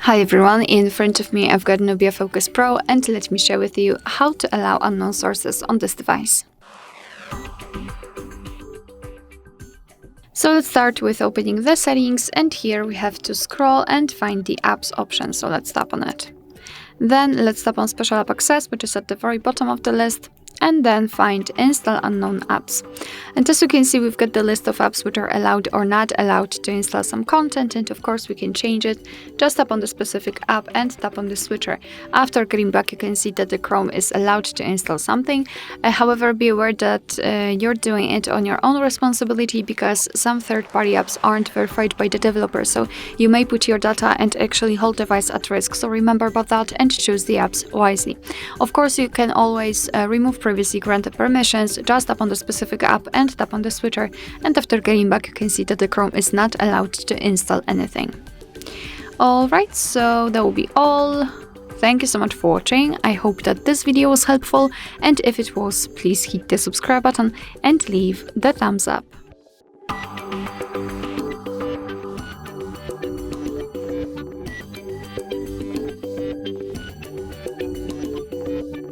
Hi everyone, in front of me I've got Nubia Focus Pro, and let me share with you how to allow unknown sources on this device. So let's start with opening the settings, and here we have to scroll and find the apps option, so let's tap on it. Then let's tap on Special App Access, which is at the very bottom of the list, and then find Install Unknown Apps. And as you can see, we've got the list of apps which are allowed or not allowed to install some content, and of course we can change it. Just tap on the specific app and tap on the switcher. After getting back, you can see that the Chrome is allowed to install something. However, be aware that you're doing it on your own responsibility, because some third-party apps aren't verified by the developer, so you may put your data and actually whole device at risk. So remember about that and choose the apps wisely. Of course, you can always remove previously granted permissions. Just tap on the specific app and tap on the switcher, and after getting back you can see that the Chrome is not allowed to install anything. Alright, so that will be all. Thank you so much for watching. I hope that this video was helpful, and if it was, please hit the subscribe button and leave the thumbs up.